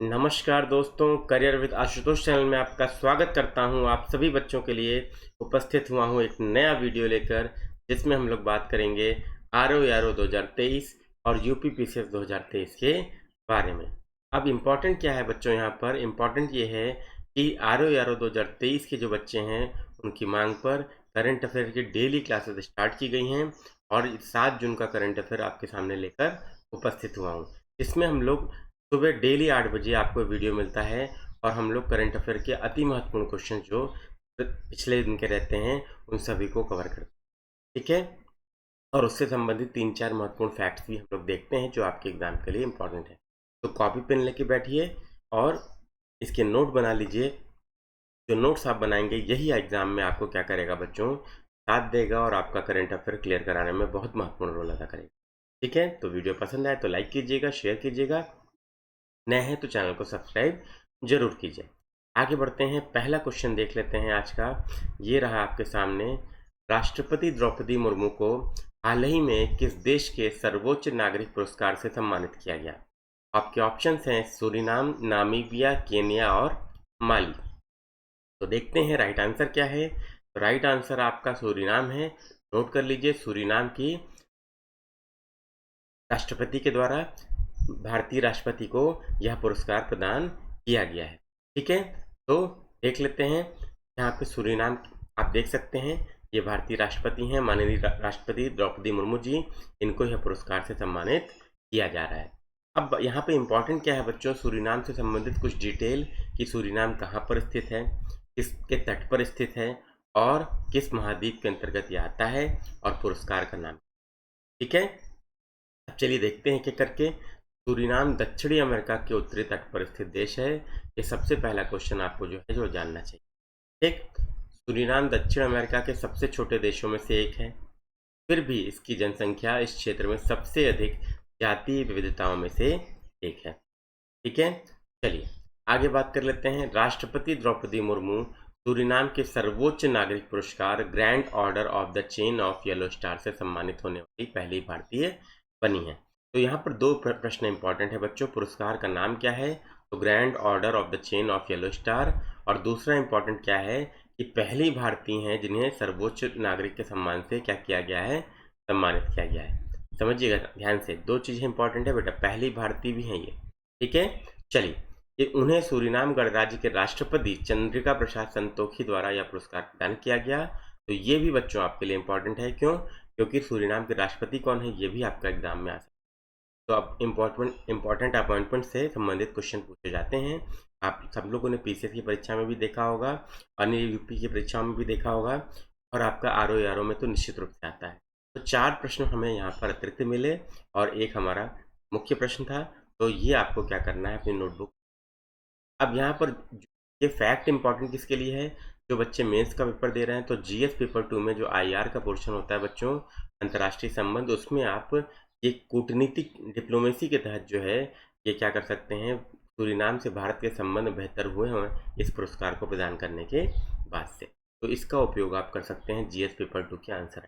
नमस्कार दोस्तों, career with Ashutosh channel में आपका स्वागत करता हूं। आप सभी बच्चों के लिए उपस्थित हुआ हूं एक नया वीडियो लेकर, जिसमें हम लोग बात करेंगे आरओ 2023 और यूपी पीसीएस 2023 के बारे में। अब इम्पोर्टेंट क्या है बच्चों, यहाँ पर इम्पोर्टेंट ये है कि आरओ 2023 के जो बच्चे हैं उनकी मांग पर करंट अफेयर की डेली क्लासेस स्टार्ट की गई हैं और 7 जून का करंट अफेयर आपके सामने लेकर उपस्थित हुआ हूँ। इसमें हम लोग सुबह डेली 8 बजे आपको वीडियो मिलता है और हम लोग करंट अफेयर के अति महत्वपूर्ण क्वेश्चन जो पिछले दिन के रहते हैं उन सभी को कवर करते हैं, ठीक है। और उससे संबंधित 3-4 महत्वपूर्ण फैक्ट्स भी हम लोग देखते हैं जो आपके एग्जाम के लिए इंपॉर्टेंट है। तो कॉपी पेन लेके बैठिए और इसके नोट बना लीजिए। जो नोट्स आप बनाएंगे यही एग्जाम में आपको क्या करेगा बच्चों, साथ देगा और आपका करंट अफेयर क्लियर कराने में बहुत महत्वपूर्ण रोल अदा करेगा, ठीक है। तो वीडियो पसंद आए तो लाइक कीजिएगा, शेयर कीजिएगा, नए हैं तो चैनल को सब्सक्राइब जरूर कीजिए। आगे बढ़ते हैं, पहला क्वेश्चन देख लेते हैं आज का। ये रहा आपके सामने। राष्ट्रपति द्रौपदी मुर्मू को हाल ही में किस देश के सर्वोच्च नागरिक पुरस्कार से सम्मानित किया गया? आपके ऑप्शंस हैं सूरीनाम, नामीबिया, केन्या और माली। तो देखते हैं राइट आंसर क्या है। तो राइट आंसर आपका सूरीनाम है। नोट कर लीजिए, सूरीनाम की राष्ट्रपति के द्वारा भारतीय राष्ट्रपति को यह पुरस्कार प्रदान किया गया है, ठीक है। तो देख लेते हैं, यहाँ पे सूरीनाम आप देख सकते हैं, ये भारतीय राष्ट्रपति हैं माननीय राष्ट्रपति द्रौपदी मुर्मू जी। इनको यह पुरस्कार से सम्मानित किया जा रहा है। अब यहाँ पे इम्पोर्टेंट क्या है बच्चों, सूरीनाम से संबंधित कुछ डिटेल कि सूरीनाम कहाँ पर स्थित है, किसके तट पर स्थित है और किस महाद्वीप के अंतर्गत यह आता है और पुरस्कार का नाम, ठीक है। अब चलिए देखते हैं एक करके। सूरीनाम दक्षिणी अमेरिका के उत्तरी तट पर स्थित देश है। ये सबसे पहला क्वेश्चन आपको जो है जो जानना चाहिए, ठीक। सूरीनाम दक्षिण अमेरिका के सबसे छोटे देशों में से एक है, फिर भी इसकी जनसंख्या इस क्षेत्र में सबसे अधिक जातीय विविधताओं में से एक है, ठीक है। चलिए आगे बात कर लेते हैं। राष्ट्रपति द्रौपदी मुर्मू सूरीनाम के सर्वोच्च नागरिक पुरस्कार grand order of the chain of yellow star से सम्मानित होने वाली पहली भारतीय बनी है। तो यहाँ पर दो प्रश्न इंपॉर्टेंट है बच्चों। पुरस्कार का नाम क्या है? तो grand order of the chain of yellow star. और दूसरा इंपॉर्टेंट क्या है कि पहली भारतीय हैं जिन्हें सर्वोच्च नागरिक के सम्मान से क्या किया गया है, सम्मानित किया गया है। समझिएगा ध्यान से, दो चीजें इंपॉर्टेंट है बेटा, पहली भारतीय भी हैं ये, ठीक है। चलिए, ये उन्हें सूरीनाम गणराज्य के राष्ट्रपति चंद्रिका प्रसाद संतोखी द्वारा यह पुरस्कार प्रदान किया गया। तो ये भी बच्चों आपके लिए इंपॉर्टेंट है, क्यों? क्योंकि सूरीनाम के राष्ट्रपति कौन है ये भी आपका एग्जाम में आ सकता है। तो अब इम्पोर्टेंट अपॉइंटमेंट से संबंधित क्वेश्चन पूछे जाते हैं। आप सब लोगों ने पीसीएस की परीक्षा में भी देखा होगा, अन्य यूपी की परीक्षाओं में भी देखा होगा, और आपका आरओ में तो निश्चित रूप से आता है। तो 4 प्रश्न हमें यहाँ पर अतिरिक्त मिले और एक हमारा मुख्य प्रश्न था। तो ये आपको क्या करना है अपनी नोटबुक। अब यहाँ पर ये फैक्ट इंपॉर्टेंट किसके लिए है? जो बच्चे मेंस का पेपर दे रहे हैं, तो जीएस पेपर 2 में जो आईआर का पोर्शन होता है बच्चों, अंतर्राष्ट्रीय संबंध, उसमें आप ये कूटनीतिक डिप्लोमेसी के तहत जो है ये क्या कर सकते हैं, सूरीनाम से भारत के संबंध बेहतर हुए हैं इस पुरस्कार को प्रदान करने के बाद से। तो इसका उपयोग आप कर सकते हैं जीएस पेपर 2 के आंसर,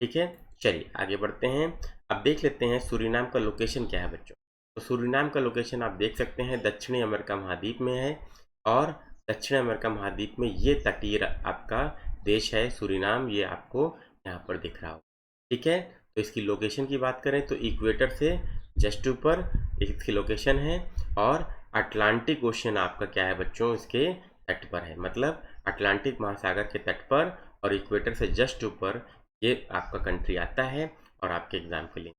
ठीक है। चलिए आगे बढ़ते हैं। अब देख लेते हैं सूरीनाम का लोकेशन क्या है बच्चों। तो सूरीनाम का लोकेशन आप देख सकते हैं दक्षिणी अमेरिका महाद्वीप में है, और दक्षिण अमेरिका महाद्वीप में ये तटीय आपका देश है सूरीनाम, ये आपको यहाँ पर दिख रहा हो, ठीक है। तो इसकी लोकेशन की बात करें तो इक्वेटर से जस्ट ऊपर इसकी लोकेशन है, और अटलांटिक ओशन आपका क्या है बच्चों, इसके तट पर है। मतलब अटलांटिक महासागर के तट पर और इक्वेटर से जस्ट ऊपर ये आपका कंट्री आता है और आपके एग्जाम के लिए,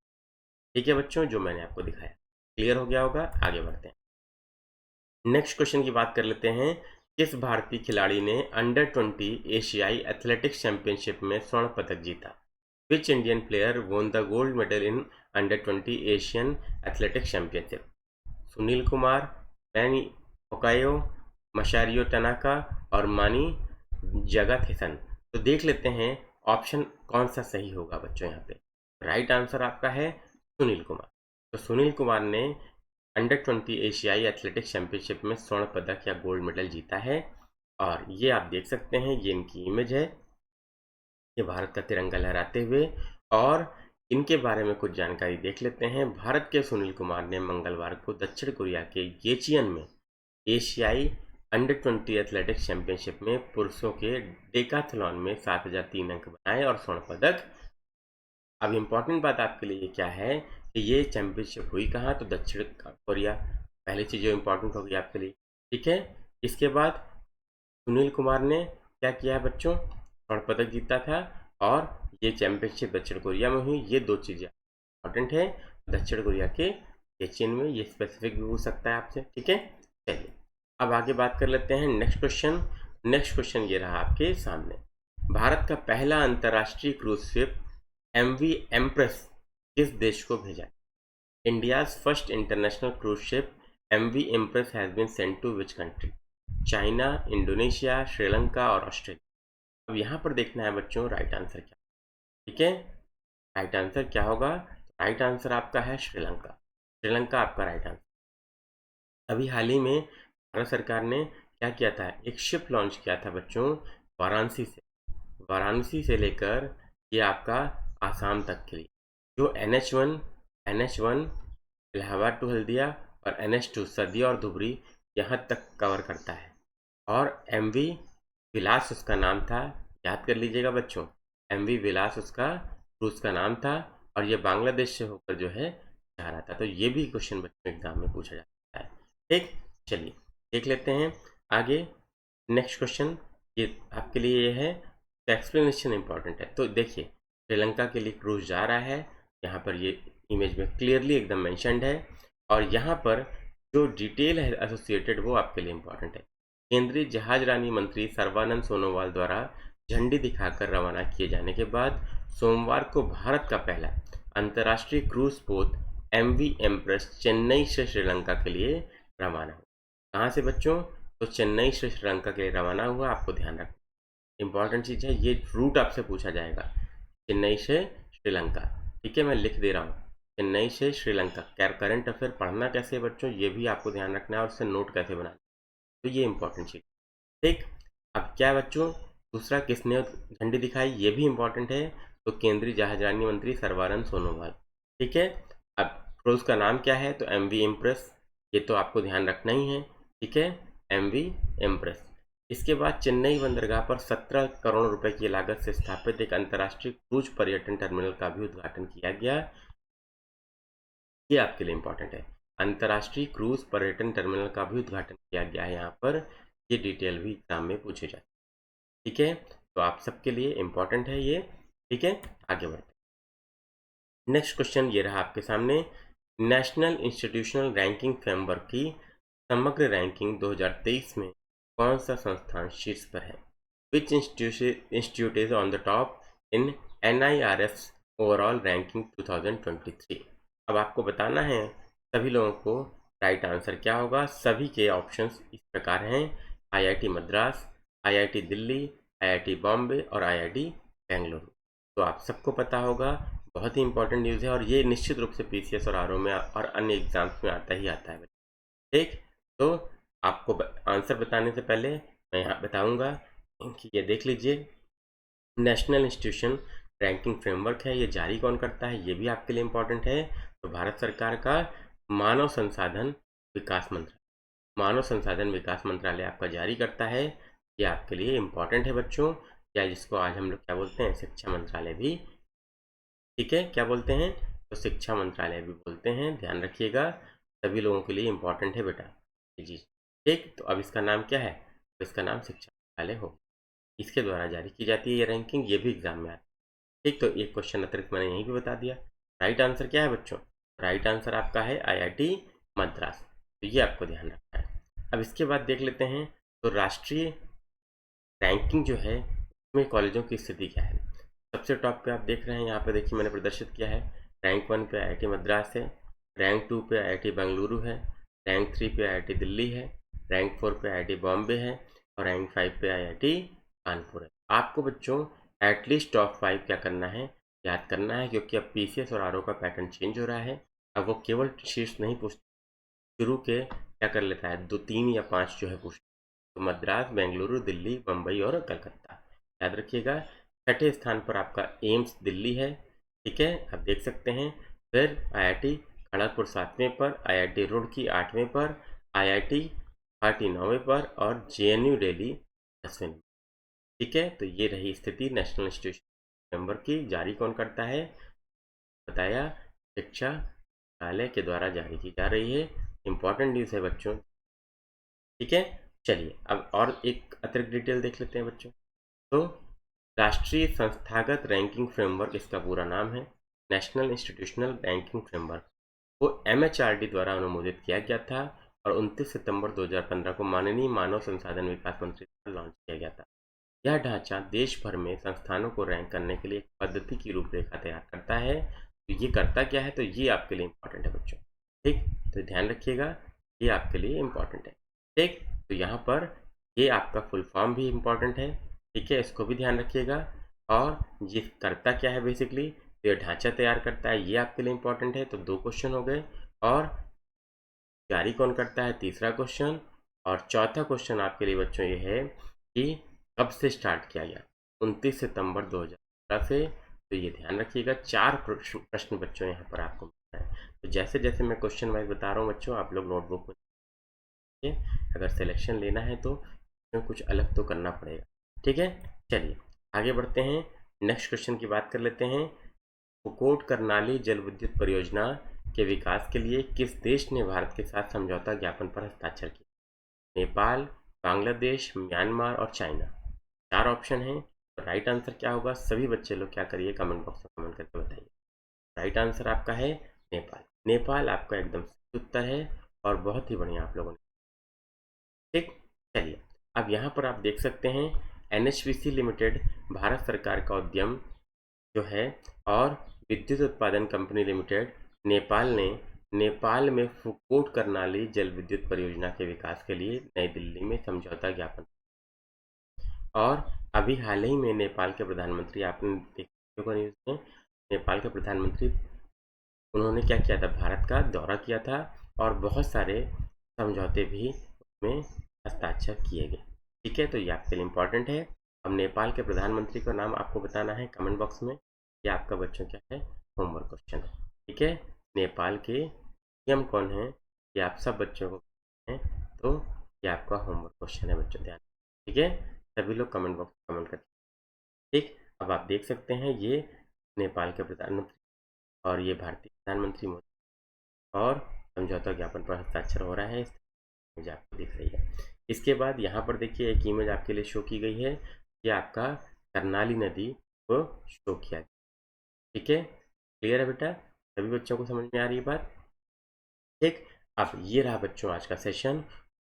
ठीक है बच्चों, जो मैंने आपको दिखाया। क्लियर हो गया होगा। आगे बढ़ते हैं, नेक्स्ट क्वेश्चन की बात कर लेते हैं। किस भारतीय खिलाड़ी ने अंडर 20 एशियाई एथलेटिक्स चैंपियनशिप में स्वर्ण पदक जीता? Which Indian player won the gold medal in under 20 Asian athletics championship? Sunil Kumar, मैनी ओकायो, मशारियो टनाका और मानी जगाथेसन। तो देख लेते हैं ऑप्शन कौन सा सही होगा बच्चों। यहाँ पे राइट आंसर आपका है सुनील कुमार। तो सुनील कुमार ने अंडर 20 एशियाई एथलेटिक्स चैंपियनशिप में स्वर्ण पदक या गोल्ड मेडल जीता है। और ये आप देख सकते हैं, ये इनकी इमेज है, ये भारत का तिरंगा लहराते हुए, और इनके बारे में कुछ जानकारी देख लेते हैं। भारत के सुनील कुमार ने मंगलवार को दक्षिण कोरिया के येचियन में एशियाई अंडर-20 एथलेटिक्स चैंपियनशिप में पुरुषों के डेकाथलॉन में 7003 अंक बनाए और स्वर्ण पदक। अब इम्पोर्टेंट बात आपके लिए क्या है कि ये चैंपियनशिप हुई कहाँ, तो दक्षिण कोरिया। पहली चीज़ जो इम्पोर्टेंट होगी आपके लिए, ठीक है। इसके बाद सुनील कुमार ने क्या किया है बच्चों, स्वर्ण पदक जीता था और ये चैंपियनशिप दक्षिण कोरिया में हुई। ये दो चीज़ें इम्पोर्टेंट है, दक्षिण कोरिया के येचियन में। ये स्पेसिफिक भी हो सकता है आपसे, ठीक है। चलिए अब आगे बात कर लेते हैं नेक्स्ट क्वेश्चन। नेक्स्ट क्वेश्चन ये रहा आपके सामने। भारत का पहला अंतर्राष्ट्रीय क्रूज शिप MV एम्प्रेस किस देश को भेजा? India's first international cruise ship MV empress has been sent to which country? China, Indonesia, Sri Lanka और ऑस्ट्रेलिया। अब यहाँ पर देखना है बच्चों राइट आंसर क्या, ठीक है। राइट आंसर क्या होगा? राइट आंसर आपका है श्रीलंका। श्रीलंका आपका राइट आंसर। अभी हाल ही में भारत सरकार ने क्या किया था, एक शिप लॉन्च किया था बच्चों वाराणसी से लेकर ये आपका आसाम तक के लिए, जो NH1 इलाहाबाद टू हल्दिया और NH2 सदिया और धुबरी यहाँ तक कवर करता है। और MV विलास उसका नाम था, याद कर लीजिएगा बच्चों, MV विलास उसका क्रूज का नाम था और ये बांग्लादेश से होकर जो है जा रहा था। तो ये भी क्वेश्चन बच्चों एग्जाम में पूछा जाता है, ठीक। चलिए देख लेते हैं आगे नेक्स्ट क्वेश्चन। ये आपके लिए ये है, तो एक्सप्लेनेशन इंपॉर्टेंट है। तो देखिए श्रीलंका के लिए क्रूज जा रहा है, यहाँ पर ये इमेज में क्लियरली एकदम मेंशन्ड है। और यहाँ पर जो डिटेल है एसोसिएटेड वो आपके लिए इम्पोर्टेंट है। केंद्रीय जहाज रानी मंत्री सर्बानंद सोनोवाल द्वारा झंडी दिखाकर रवाना किए जाने के बाद सोमवार को भारत का पहला अंतर्राष्ट्रीय क्रूज पोत MV एम्प्रेस चेन्नई से श्रीलंका के लिए रवाना हुआ। कहाँ से बच्चों? तो चेन्नई से श्रीलंका के लिए रवाना हुआ। आपको ध्यान रखना इंपॉर्टेंट चीज़ है, ये रूट आपसे पूछा जाएगा, चेन्नई से श्रीलंका, ठीक है। मैं लिख दे रहा हूँ, चेन्नई से श्रीलंका। करंट अफेयर पढ़ना कैसे है बच्चों, ये भी आपको ध्यान रखना है और उससे नोट कैसे बनाना, तो ये इंपॉर्टेंट चीज़, ठीक। अब क्या है बच्चों, दूसरा किसने झंडी दिखाई, ये भी इंपॉर्टेंट है। तो केंद्रीय जहाजरानी मंत्री सर्बानंद सोनोवाल, ठीक है। अब क्रूज का नाम क्या है, तो MV एम्प्रेस, ये तो आपको ध्यान रखना ही है, ठीक है, MV एम्प्रेस। इसके बाद चेन्नई बंदरगाह पर 17 करोड़ रुपए की लागत से स्थापित एक अंतर्राष्ट्रीय क्रूज पर्यटन टर्मिनल का भी उद्घाटन किया गया। ये आपके लिए इंपॉर्टेंट है, अंतर्राष्ट्रीय क्रूज पर्यटन टर्मिनल का भी उद्घाटन किया गया है यहाँ पर। ये डिटेल भी एग्जाम में पूछे जाते हैं, ठीक है। तो आप सबके लिए इंपॉर्टेंट है ये, ठीक है। आगे बढ़ते हैं। नेक्स्ट क्वेश्चन ये रहा आपके सामने। नेशनल इंस्टीट्यूशनल रैंकिंग फ्रेमवर्क की समग्र रैंकिंग 2023 में कौन सा संस्थान शीर्ष पर है? Which institute is on the top in NIRF overall ranking 2023? अब आपको बताना है सभी लोगों को राइट आंसर क्या होगा। सभी के ऑप्शंस इस प्रकार हैं, IIT Madras, IIT Delhi, IIT Bombay और IIT बेंगलुरु। तो आप सबको पता होगा, बहुत ही इंपॉर्टेंट न्यूज़ है और ये निश्चित रूप से PCS और RO में और अन्य एग्जाम्स में आता ही आता है, ठीक। तो आपको आंसर बताने से पहले मैं यहाँ बताऊँगा कि ये देख लीजिए, नेशनल इंस्टीट्यूशन रैंकिंग फ्रेमवर्क है, ये जारी कौन करता है, ये भी आपके लिए इम्पोर्टेंट है। तो भारत सरकार का मानव संसाधन विकास मंत्रालय आपका जारी करता है। ये आपके लिए इम्पोर्टेंट है बच्चों, या जिसको आज हम लोग क्या बोलते हैं, शिक्षा मंत्रालय भी, ठीक है। क्या बोलते हैं, तो शिक्षा मंत्रालय भी बोलते हैं, ध्यान रखिएगा, सभी लोगों के लिए इम्पोर्टेंट है बेटा जी, ठीक। तो अब इसका नाम क्या है, तो इसका नाम शिक्षा मंत्रालय हो, इसके द्वारा जारी की जाती है ये रैंकिंग, ये भी एग्जाम में आता है, ठीक। तो एक क्वेश्चन अतिरिक्त मैंने यहीं पे बता दिया। राइट आंसर क्या है बच्चों, राइट आंसर आपका है IIT मद्रास, तो ये आपको ध्यान रखना है। अब इसके बाद देख लेते हैं, तो राष्ट्रीय रैंकिंग जो है उसमें कॉलेजों की स्थिति क्या है। सबसे टॉप पे आप देख रहे हैं, यहाँ पे देखिए मैंने प्रदर्शित किया है, रैंक 1 पे IIT मद्रास है, रैंक 2 पे IIT बेंगलुरु है, रैंक 3 पे IIT दिल्ली है, रैंक 4 पे IIT बॉम्बे है और रैंक 5 पे IIT कानपुर है। आपको बच्चों एटलीस्ट टॉप 5 क्या करना है, याद करना है, क्योंकि अब PCS और RO का पैटर्न चेंज हो रहा है। अब वो केवल शीर्ष नहीं पूछते, शुरू के क्या कर लेता है, 2, 3 या 5 जो है पूछते, तो मद्रास, बेंगलुरु, दिल्ली, मुंबई और कलकत्ता, याद रखिएगा। छठे स्थान पर आपका एम्स दिल्ली है, ठीक है, आप देख सकते हैं। फिर IIT खड़गपुर 7वें पर, IIT रुड़की 8वें पर, IIT गुवाहाटी 9वें पर और JNU दिल्ली 10वें नंबर। ठीक है, तो ये रही स्थिति नेशनल इंस्टीट्यूशन नंबर की। जारी कौन करता है बताया, शिक्षा मंत्रालय के द्वारा जारी की जा रही है। इंपॉर्टेंट न्यूज़ है बच्चों। ठीक है, चलिए अब और एक अतिरिक्त डिटेल देख लेते हैं बच्चों। तो राष्ट्रीय संस्थागत रैंकिंग फ्रेमवर्क इसका पूरा नाम है, नेशनल इंस्टीट्यूशनल रैंकिंग फ्रेमवर्क, वो MHRD द्वारा अनुमोदित किया गया था और 29 सितंबर 2015 को माननीय मानव संसाधन विकास मंत्री द्वारा लॉन्च किया गया था। यह ढांचा देश भर में संस्थानों को रैंक करने के लिए एक पद्धति की रूपरेखा तैयार करता है। तो ये करता क्या है, तो ये आपके लिए इम्पोर्टेंट है बच्चों। ठीक, तो ध्यान रखिएगा, ये आपके लिए इम्पोर्टेंट है। ठीक, तो यहाँ पर ये आपका फुल फॉर्म भी इम्पोर्टेंट है। ठीक है, इसको भी ध्यान रखिएगा। और ये करता क्या है बेसिकली, तो ये ढांचा तैयार करता है, ये आपके लिए इम्पोर्टेंट है। तो 2 क्वेश्चन हो गए। और जारी कौन करता है, तीसरा क्वेश्चन। और चौथा क्वेश्चन आपके लिए बच्चों ये है कि कब से स्टार्ट किया गया, 29 सितंबर 2015 से। तो ये ध्यान रखिएगा, 4 प्रश्न बच्चों यहाँ पर आपको मिलता है। तो जैसे जैसे मैं क्वेश्चन वाइज बता रहा हूँ बच्चों, आप लोग नोटबुक में, अगर सिलेक्शन लेना है तो कुछ अलग तो करना पड़ेगा। ठीक है, चलिए आगे बढ़ते हैं, नेक्स्ट क्वेश्चन की बात कर लेते हैं। फुकोट करनाली जल विद्युत परियोजना के विकास के लिए किस देश ने भारत के साथ समझौता ज्ञापन पर हस्ताक्षर किया? नेपाल, बांग्लादेश, म्यांमार और चाइना। 4 ऑप्शन हैं। तो राइट आंसर क्या होगा, सभी बच्चे लोग क्या करिए, कमेंट बॉक्स में कमेंट करके बताइए। राइट आंसर आपका है नेपाल। नेपाल आपका एकदम सही उत्तर है और बहुत ही बढ़िया आप लोगों ने। ठीक, चलिए अब यहाँ पर आप देख सकते हैं NHPC लिमिटेड भारत सरकार का उद्यम जो है और विद्युत उत्पादन कंपनी लिमिटेड नेपाल में फुकोट करनाली जल विद्युत परियोजना के विकास के लिए नई दिल्ली में समझौता ज्ञापन। और अभी हाल ही में नेपाल के प्रधानमंत्री, आपने देखा होगा न्यूज़ में, नेपाल के प्रधानमंत्री उन्होंने क्या किया था, भारत का दौरा किया था और बहुत सारे समझौते भी उसमें हस्ताक्षर किए गए। ठीक है, तो ये आपके लिए इम्पोर्टेंट है। अब नेपाल के प्रधानमंत्री का नाम आपको बताना है कमेंट बॉक्स में। ये आपका बच्चों क्या है, होमवर्क क्वेश्चन है। ठीक है, नेपाल के पीएम कौन है, ये आप सब बच्चों को है, तो ये आपका होमवर्क क्वेश्चन है बच्चों, ध्यान। ठीक है, सभी लोग कमेंट बॉक्स में कमेंट करते हैं। ठीक, अब आप देख सकते हैं ये नेपाल के प्रधानमंत्री और ये भारतीय प्रधानमंत्री मोदी और समझौता ज्ञापन पर हस्ताक्षर हो रहा है, इमेज आपको दिख रही है। इसके बाद यहाँ पर देखिए एक इमेज आपके लिए शो की गई है, ये आपका करनाली नदी को शो किया गया। ठीक है, क्लियर है बेटा, सभी बच्चों को समझ में आ रही है बात। ठीक, अब ये रहा बच्चों आज का सेशन।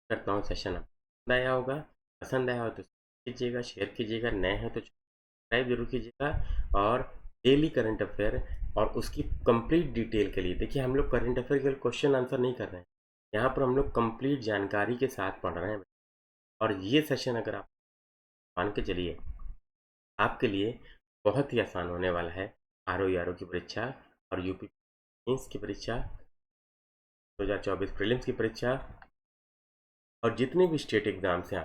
करता हूँ सेशन आपको पसंद आया होगा, पसंद आया हो तो कीजिएगा, शेयर कीजिएगा, नए हैं तो सब्सक्राइब जरूर कीजिएगा। और डेली करंट अफेयर और उसकी कंप्लीट डिटेल के लिए देखिए, हम लोग करंट अफेयर के क्वेश्चन आंसर नहीं कर रहे हैं, यहाँ पर हम लोग कंप्लीट जानकारी के साथ पढ़ रहे हैं। और ये सेशन अगर आप मान के चलिए, आपके लिए बहुत ही आसान होने वाला है। RO की परीक्षा और UP मेंस की परीक्षा, 2024 प्रीलिम्स की परीक्षा और जितने भी स्टेट एग्जाम्स हैं,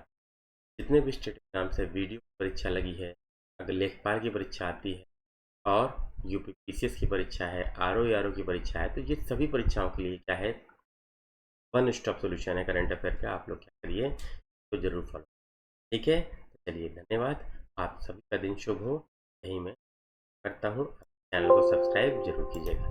जितने भी स्टेट एग्जाम से वीडियो परीक्षा लगी है, अगर लेखपाल की परीक्षा आती है और UP PCS की परीक्षा है, RO की परीक्षा है, तो ये सभी परीक्षाओं के लिए क्या है, वन स्टॉप सोल्यूशन है करंट अफेयर का। आप लोग क्या करिए, तो जरूर फॉलो। ठीक है, तो चलिए धन्यवाद, आप सभी का दिन शुभ हो, यही मैं करता हूँ। चैनल को सब्सक्राइब जरूर कीजिएगा।